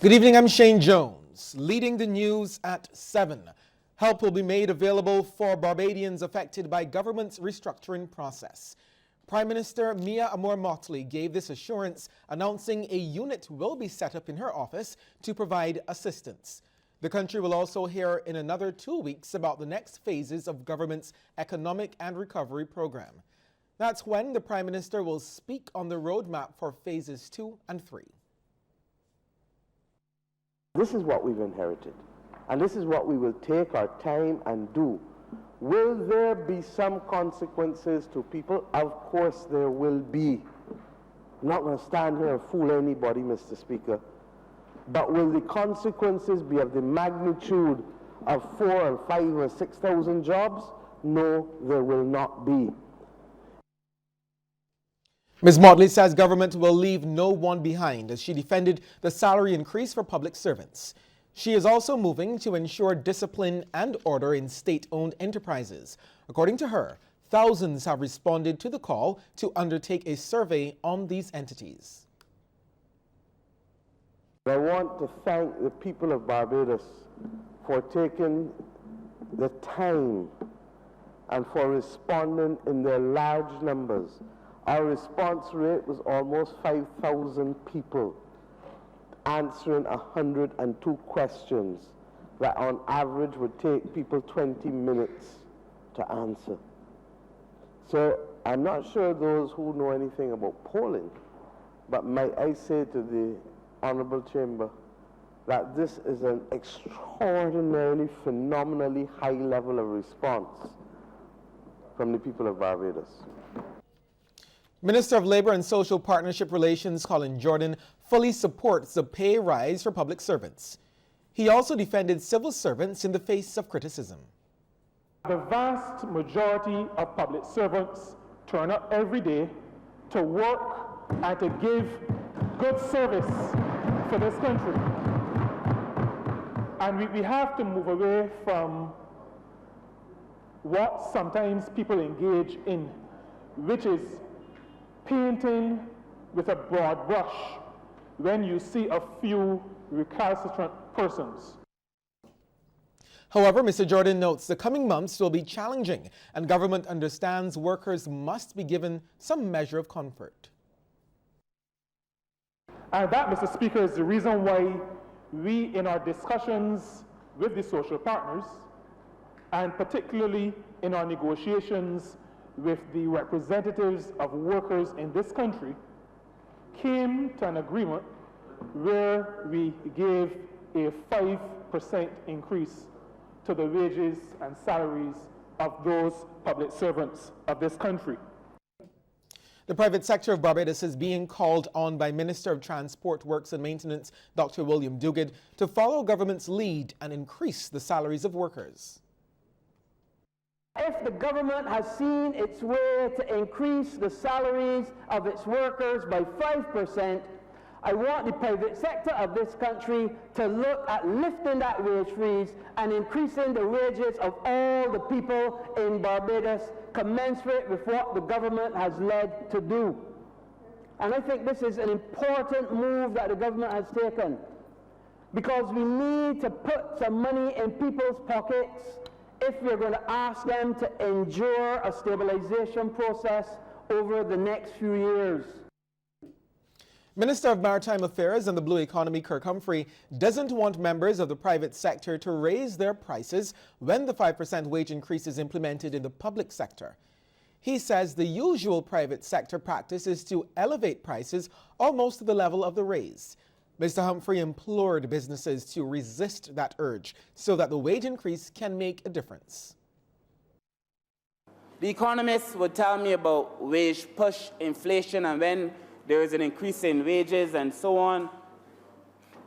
Good evening, I'm Shane Jones, leading the news at 7. Help will be made available for Barbadians affected by government's restructuring process. Prime Minister Mia Amor-Motley gave this assurance, announcing a unit will be set up in her office to provide assistance. The country will also hear in another 2 weeks about the next phases of government's economic and recovery program. That's when the Prime Minister will speak on the roadmap for phases 2 and 3. This is what we've inherited, and this is what we will take our time and do. Will there be some consequences to people? Of course there will be. I'm not going to stand here and fool anybody, Mr. Speaker. But will the consequences be of the magnitude of 4,000 or 5,000 or 6,000 jobs? No, there will not be. Ms. Motley says government will leave no one behind as she defended the salary increase for public servants. She is also moving to ensure discipline and order in state-owned enterprises. According to her, thousands have responded to the call to undertake a survey on these entities. I want to thank the people of Barbados for taking the time and for responding in their large numbers. Our response rate was almost 5,000 people answering 102 questions that on average would take people 20 minutes to answer. So I'm not sure those who know anything about polling, but might I say to the Honourable Chamber that this is an extraordinarily, phenomenally high level of response from the people of Barbados. Minister of Labour and Social Partnership Relations Colin Jordan fully supports the pay rise for public servants. He also defended civil servants in the face of criticism. The vast majority of public servants turn up every day to work and to give good service for this country. And we have to move away from what sometimes people engage in, which is painting with a broad brush when you see a few recalcitrant persons. However, Mr. Jordan notes the coming months will be challenging and government understands workers must be given some measure of comfort. And that, Mr. Speaker, is the reason why we, in our discussions with the social partners, and particularly in our negotiations with the representatives of workers in this country, came to an agreement where we gave a 5% increase to the wages and salaries of those public servants of this country. The private sector of Barbados is being called on by Minister of Transport, Works and Maintenance, Dr. William Duguid, to follow government's lead and increase the salaries of workers. If the government has seen its way to increase the salaries of its workers by 5%, I want the private sector of this country to look at lifting that wage freeze and increasing the wages of all the people in Barbados commensurate with what the government has led to do. And I think this is an important move that the government has taken, because we need to put some money in people's pockets if we're going to ask them to endure a stabilization process over the next few years. Minister of Maritime Affairs and the Blue Economy, Kirk Humphrey, doesn't want members of the private sector to raise their prices when the 5% wage increase is implemented in the public sector. He says the usual private sector practice is to elevate prices almost to the level of the raise. Mr. Humphrey implored businesses to resist that urge so that the wage increase can make a difference. The economists would tell me about wage push, inflation, and when there is an increase in wages and so on,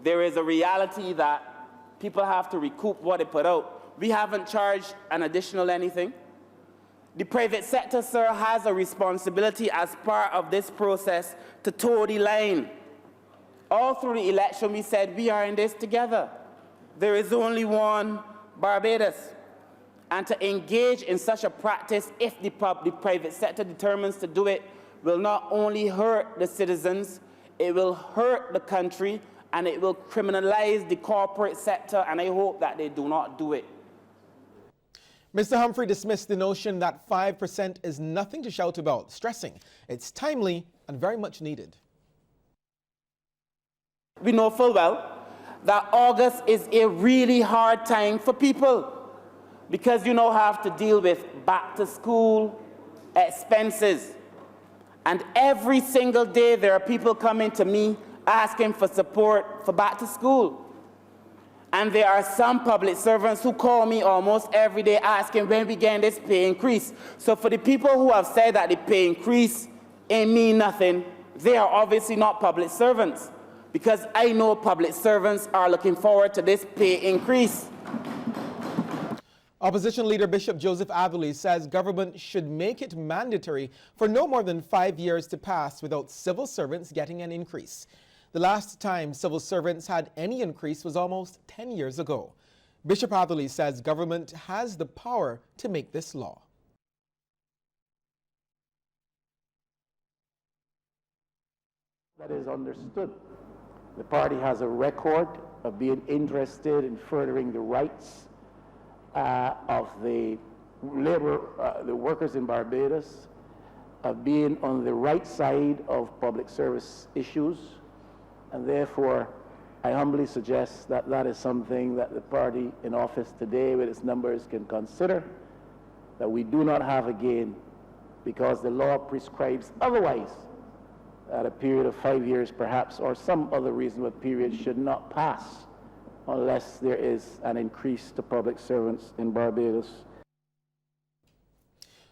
there is a reality that people have to recoup what they put out. We haven't charged an additional anything. The private sector, sir, has a responsibility as part of this process to toe the line. All through the election, we said we are in this together. There is only one Barbados. And to engage in such a practice, if the private sector determines to do it, will not only hurt the citizens, it will hurt the country and it will criminalize the corporate sector, and I hope that they do not do it. Mr. Humphrey dismissed the notion that 5% is nothing to shout about, stressing it's timely and very much needed. We know full well that August is a really hard time for people because you now have to deal with back to school expenses. And every single day there are people coming to me asking for support for back to school. And there are some public servants who call me almost every day asking when we get this pay increase. So for the people who have said that the pay increase ain't mean nothing, they are obviously not public servants, because I know public servants are looking forward to this pay increase. Opposition leader Bishop Joseph Atherley says government should make it mandatory for no more than 5 years to pass without civil servants getting an increase. The last time civil servants had any increase was almost 10 years ago. Bishop Atherley says government has the power to make this law. That is understood. The party has a record of being interested in furthering the rights of the the workers in Barbados, of being on the right side of public service issues, and therefore I humbly suggest that that is something that the party in office today with its numbers can consider, that we do not have again, because the law prescribes otherwise, that a period of 5 years perhaps, or some other reasonable period, should not pass unless there is an increase to public servants in Barbados.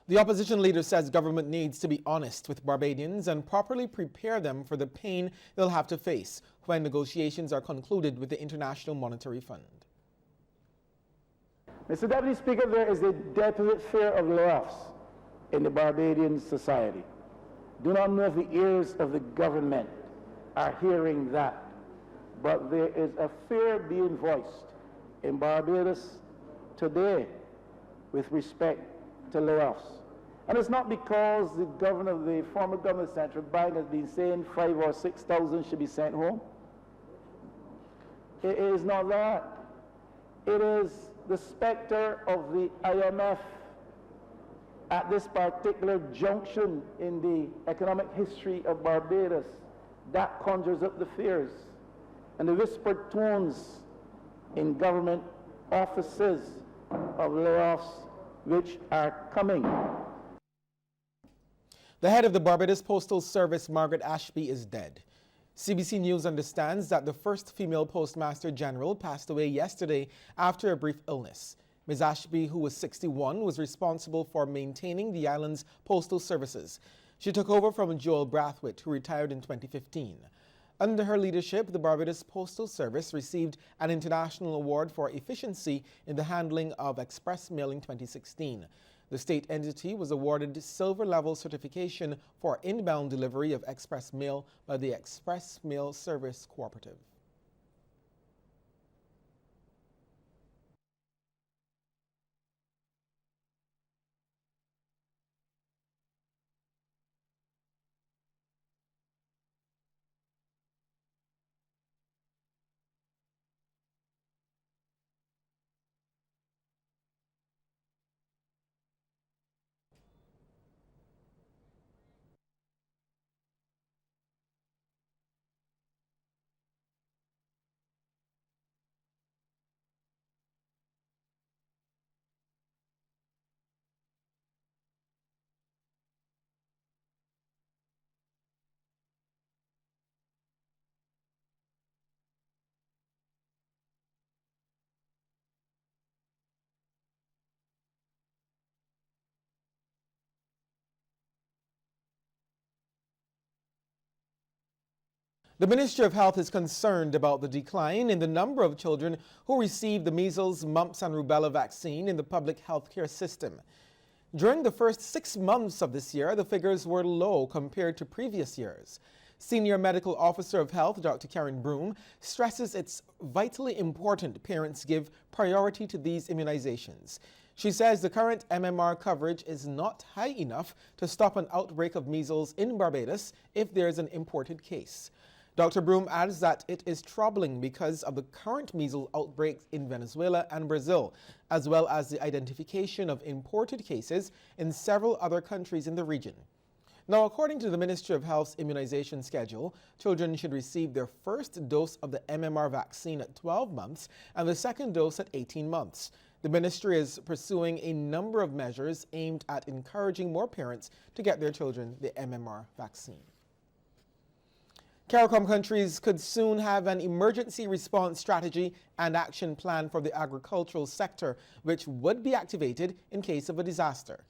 The opposition leader says government needs to be honest with Barbadians and properly prepare them for the pain they'll have to face when negotiations are concluded with the International Monetary Fund. Mr. Deputy Speaker, there is a definite fear of layoffs in the Barbadian society. Do not know if the ears of the government are hearing that, but there is a fear being voiced in Barbados today with respect to layoffs. And it's not because the governor, the former governor of the Central Bank, has been saying 5,000 or 6,000 should be sent home. It is not that. It is the specter of the IMF at this particular junction in the economic history of Barbados that conjures up the fears and the whispered tones in government offices of layoffs which are coming. The head of the Barbados Postal Service, Margaret Ashby, is dead. CBC News understands that the first female Postmaster General passed away yesterday after a brief illness. Ms. Ashby, who was 61, was responsible for maintaining the island's postal services. She took over from Joel Brathwaite, who retired in 2015. Under her leadership, the Barbados Postal Service received an international award for efficiency in the handling of express mail in 2016. The state entity was awarded silver-level certification for inbound delivery of express mail by the Express Mail Service Cooperative. The Ministry of Health is concerned about the decline in the number of children who receive the measles, mumps, and rubella vaccine in the public health care system. During the first 6 months of this year, the figures were low compared to previous years. Senior Medical Officer of Health, Dr. Karen Broom, stresses it's vitally important parents give priority to these immunizations. She says the current MMR coverage is not high enough to stop an outbreak of measles in Barbados if there is an imported case. Dr. Broom adds that it is troubling because of the current measles outbreaks in Venezuela and Brazil, as well as the identification of imported cases in several other countries in the region. Now, according to the Ministry of Health's immunization schedule, children should receive their first dose of the MMR vaccine at 12 months and the second dose at 18 months. The ministry is pursuing a number of measures aimed at encouraging more parents to get their children the MMR vaccine. CARICOM countries could soon have an emergency response strategy and action plan for the agricultural sector, which would be activated in case of a disaster.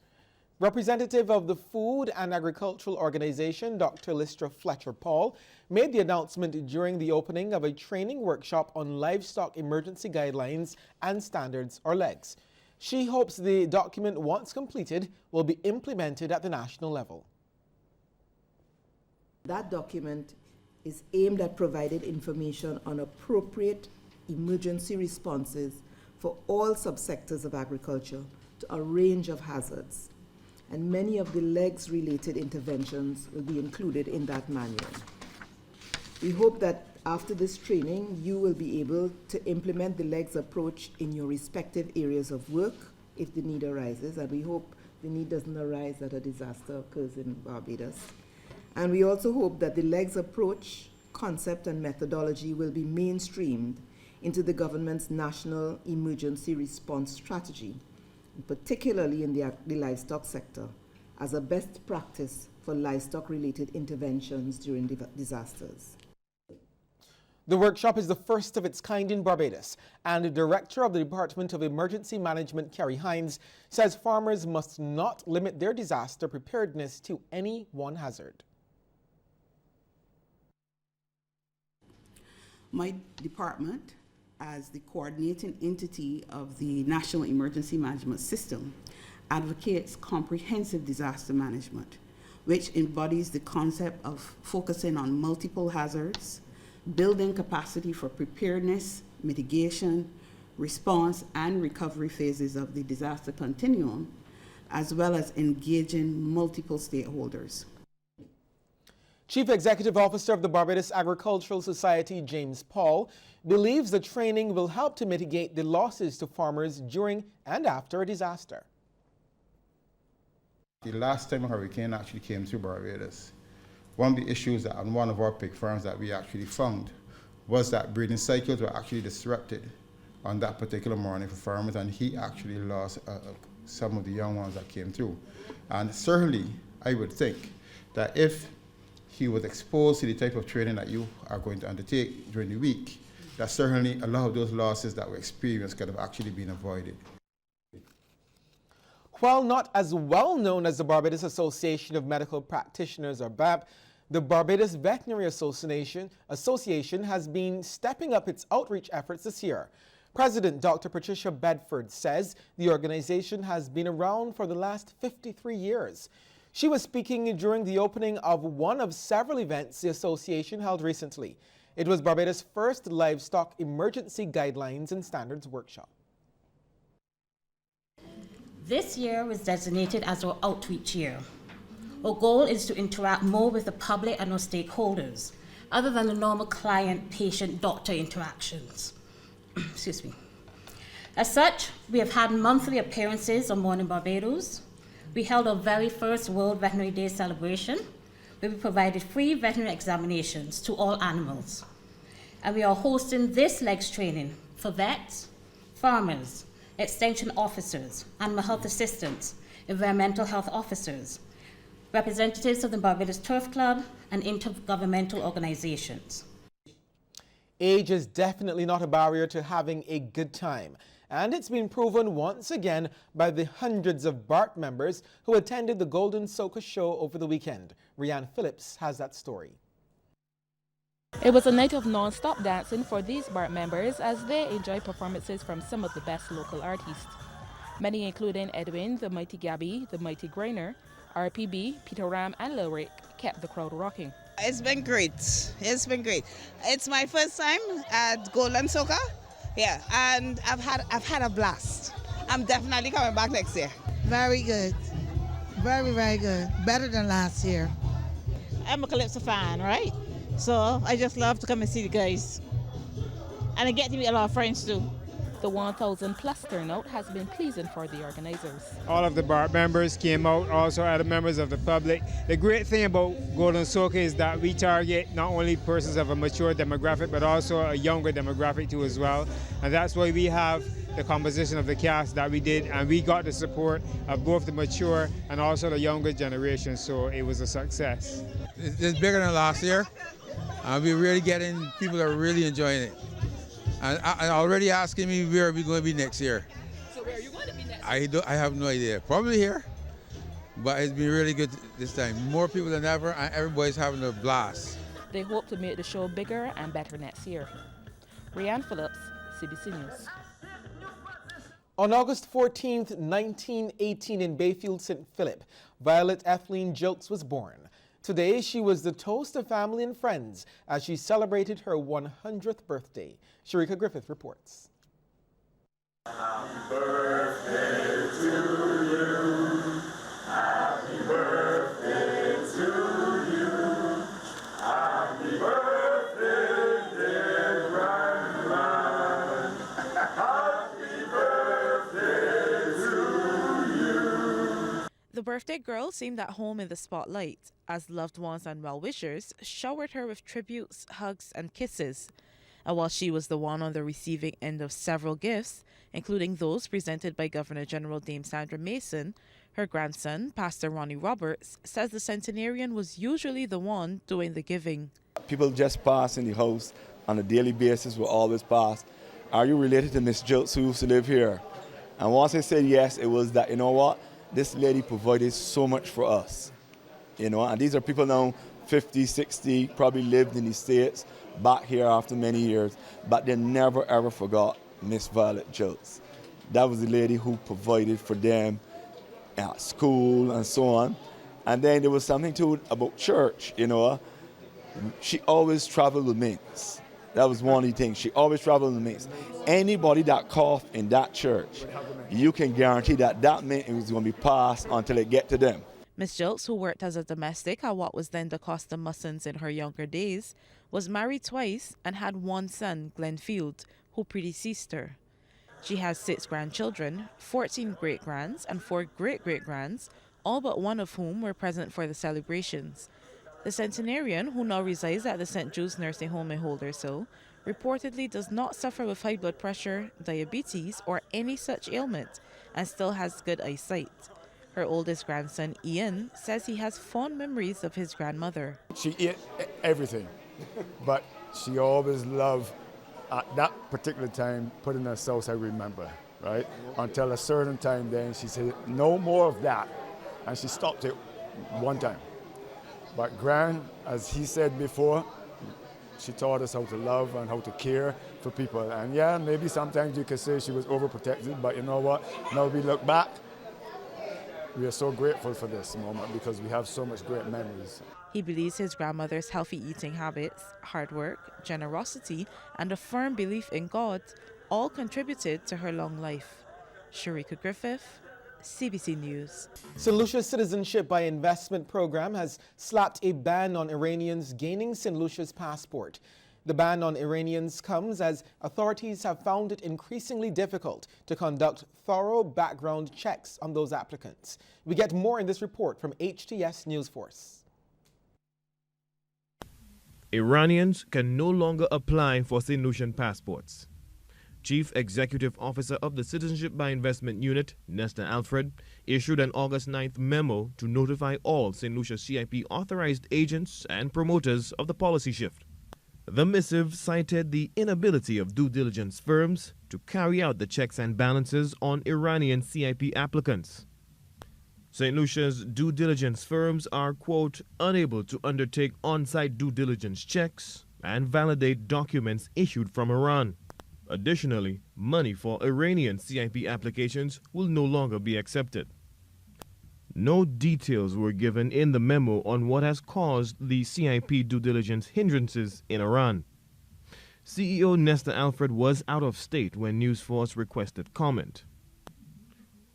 Representative of the Food and Agricultural Organization, Dr. Listra Fletcher-Paul, made the announcement during the opening of a training workshop on livestock emergency guidelines and standards, or LEGS. She hopes the document, once completed, will be implemented at the national level. That document is aimed at providing information on appropriate emergency responses for all subsectors of agriculture to a range of hazards. And many of the LEGS-related interventions will be included in that manual. We hope that after this training, you will be able to implement the LEGS approach in your respective areas of work if the need arises, and we hope the need doesn't arise that a disaster occurs in Barbados. And we also hope that the LEGS approach, concept, and methodology will be mainstreamed into the government's national emergency response strategy, particularly in the livestock sector, as a best practice for livestock-related interventions during disasters. The workshop is the first of its kind in Barbados, and the Director of the Department of Emergency Management, Kerry Hines, says farmers must not limit their disaster preparedness to any one hazard. My department, as the coordinating entity of the National Emergency Management System, advocates comprehensive disaster management, which embodies the concept of focusing on multiple hazards, building capacity for preparedness, mitigation, response, and recovery phases of the disaster continuum, as well as engaging multiple stakeholders. Chief Executive Officer of the Barbados Agricultural Society, James Paul, believes the training will help to mitigate the losses to farmers during and after a disaster. The last time a hurricane actually came through Barbados, one of the issues that on one of our pig farms that we actually found was that breeding cycles were actually disrupted on that particular morning for farmers, and he actually lost some of the young ones that came through. And certainly, I would think that if he was exposed to the type of training that you are going to undertake during the week, that certainly a lot of those losses that were experienced could have actually been avoided. While not as well known as the Barbados Association of Medical Practitioners, or BAP, the Barbados Veterinary Association has been stepping up its outreach efforts this year. President Dr. Patricia Bedford says the organization has been around for the last 53 years. She was speaking during the opening of one of several events the association held recently. It was Barbados' first livestock emergency guidelines and standards workshop. This year was designated as our outreach year. Our goal is to interact more with the public and our stakeholders, other than the normal client, patient, doctor interactions. Excuse me. As such, we have had monthly appearances on Morning Barbados. We held our very first World Veterinary Day celebration, where we provided free veterinary examinations to all animals. And we are hosting this LEGS training for vets, farmers, extension officers, animal health assistants, environmental health officers, representatives of the Barbados Turf Club, and intergovernmental organizations. Age is definitely not a barrier to having a good time, and it's been proven once again by the hundreds of BART members who attended the Golden Soca show over the weekend. Rianne Phillips has that story. It was a night of non-stop dancing for these BART members as they enjoyed performances from some of the best local artists. Many, including Edwin, the Mighty Gabby, the Mighty Grainer, RPB, Peter Ram, and Lil Rick, kept the crowd rocking. It's been great. It's been great. It's my first time at Golden Soca. Yeah, and I've had a blast. I'm definitely coming back next year. Very good. Very, very good. Better than last year. I'm a Calypso fan, right? So I just love to come and see the guys. And I get to meet a lot of friends too. The 1,000+ turnout has been pleasing for the organizers. All of the BART members came out, also other members of the public. The great thing about Golden Soca is that we target not only persons of a mature demographic, but also a younger demographic too as well. And that's why we have the composition of the cast that we did, and we got the support of both the mature and also the younger generation, so it was a success. It's bigger than last year, and we're really getting, people are really enjoying it. And already asking me where are we going to be next year. So where are you going to be next? I have no idea. Probably here, but it's been really good this time. More people than ever, and everybody's having a blast. They hope to make the show bigger and better next year. Rianne Phillips, CBC News. On August 14th, 1918 in Bayfield, St. Philip, Violet Etheline Jilts was born. Today, she was the toast of family and friends as she celebrated her 100th birthday. Sharika Griffith reports. Happy birthday to you. Happy birthday to you. Happy birthday, dear grandma. Happy birthday to you. The birthday girl seemed at home in the spotlight as loved ones and well-wishers showered her with tributes, hugs, and kisses. And while she was the one on the receiving end of several gifts, including those presented by Governor-General Dame Sandra Mason, her grandson, Pastor Ronnie Roberts, says the Centenarian was usually the one doing the giving. People just pass in the house on a daily basis, will always pass. Are you related to Miss Jilts who used to live here? And once I said yes, it was that, you know what, this lady provided so much for us. You know, and these are people now 50, 60, probably lived in the States, back here after many years, but they never ever forgot Miss Violet Jilts. That was the lady who provided for them at school and so on. And then there was something too about church, you know. She always traveled with mints. That was one of the things. She always traveled with mints. Anybody that coughed in that church, you can guarantee that that mint was going to be passed until it get to them. Miss Jilts, who worked as a domestic at what was then the Costa Mussons in her younger days, was married twice and had one son, Glenfield, who predeceased her. She has 6 grandchildren, 14 great-grands, and 4 great-great-grands, all but one of whom were present for the celebrations. The Centenarian, who now resides at the St. Jude's Nursing Home in Holders-Hill, reportedly does not suffer with high blood pressure, diabetes, or any such ailment, and still has good eyesight. Her oldest grandson, Ian, says he has fond memories of his grandmother. She ate everything, but she always loved, at that particular time, putting her sauce, I remember, right? Until a certain time then she said, no more of that. And she stopped it one time. But Gran, as he said before, she taught us how to love and how to care for people. And yeah, maybe sometimes you could say she was overprotected, but you know what? Now we look back, we are so grateful for this moment because we have so much great memories. He believes his grandmother's healthy eating habits, hard work, generosity, and a firm belief in God all contributed to her long life. Sharika Griffith, CBC News. St. Lucia's Citizenship by Investment program has slapped a ban on Iranians gaining St. Lucia's passport. The ban on Iranians comes as authorities have found it increasingly difficult to conduct thorough background checks on those applicants. We get more in this report from HTS News Force. Iranians can no longer apply for St. Lucian passports. Chief Executive Officer of the Citizenship by Investment Unit, Nesta Alfred, issued an August 9th memo to notify all St. Lucia CIP authorized agents and promoters of the policy shift. The missive cited the inability of due diligence firms to carry out the checks and balances on Iranian CIP applicants. St. Lucia's due diligence firms are, quote, unable to undertake on-site due diligence checks and validate documents issued from Iran. Additionally, money for Iranian CIP applications will no longer be accepted. No details were given in the memo on what has caused the CIP due diligence hindrances in Iran. CEO Nesta Alfred was out of state when News Force requested comment.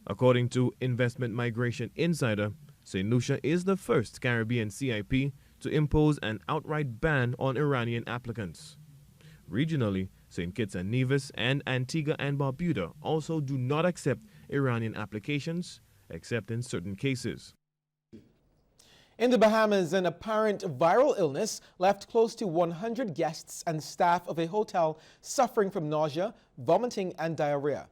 According to Investment Migration Insider, St. Lucia is the first Caribbean CIP to impose an outright ban on Iranian applicants. Regionally, St. Kitts and Nevis and Antigua and Barbuda also do not accept Iranian applications, except in certain cases. In the Bahamas, an apparent viral illness left close to 100 guests and staff of a hotel suffering from nausea, vomiting, and diarrhea.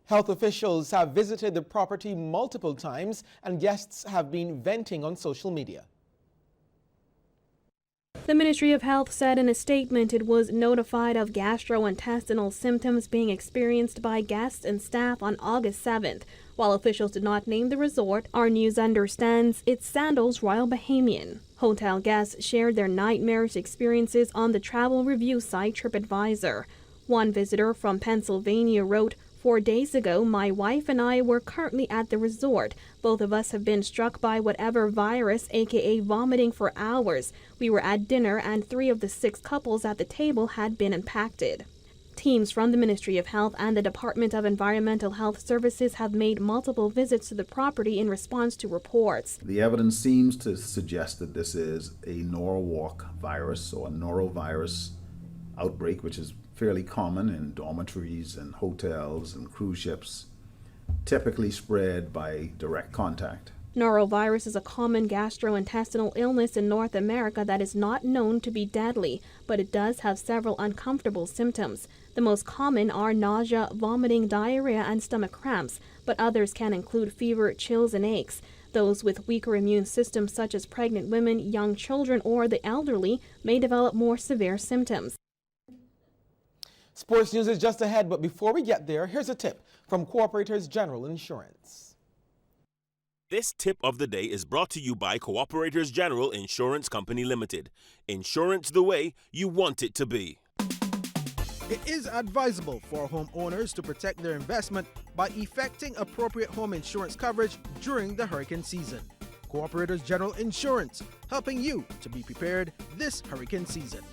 Health officials have visited the property multiple times, and guests have been venting on social media. The Ministry of Health said in a statement it was notified of gastrointestinal symptoms being experienced by guests and staff on August 7th. While officials did not name the resort, our news understands it's Sandals Royal Bahamian. Hotel guests shared their nightmarish experiences on the travel review site TripAdvisor. One visitor from Pennsylvania wrote, "4 days ago, my wife and I were currently at the resort. Both of us have been struck by whatever virus, aka vomiting, for hours. We were at dinner and 3 of the 6 couples at the table had been impacted." Teams from the Ministry of Health and the Department of Environmental Health Services have made multiple visits to the property in response to reports. The evidence seems to suggest that this is a norwalk virus or a norovirus outbreak, which is fairly common in dormitories and hotels and cruise ships, typically spread by direct contact. Norovirus is a common gastrointestinal illness in North America that is not known to be deadly, but it does have several uncomfortable symptoms. The most common are nausea, vomiting, diarrhea, and stomach cramps, but others can include fever, chills, and aches. Those with weaker immune systems, such as pregnant women, young children, or the elderly, may develop more severe symptoms. Sports news is just ahead, but before we get there, here's a tip from Cooperators General Insurance. This tip of the day is brought to you by Cooperators General Insurance Company Limited. Insurance the way you want it to be. It is advisable for homeowners to protect their investment by effecting appropriate home insurance coverage during the hurricane season. Cooperators General Insurance, helping you to be prepared this hurricane season.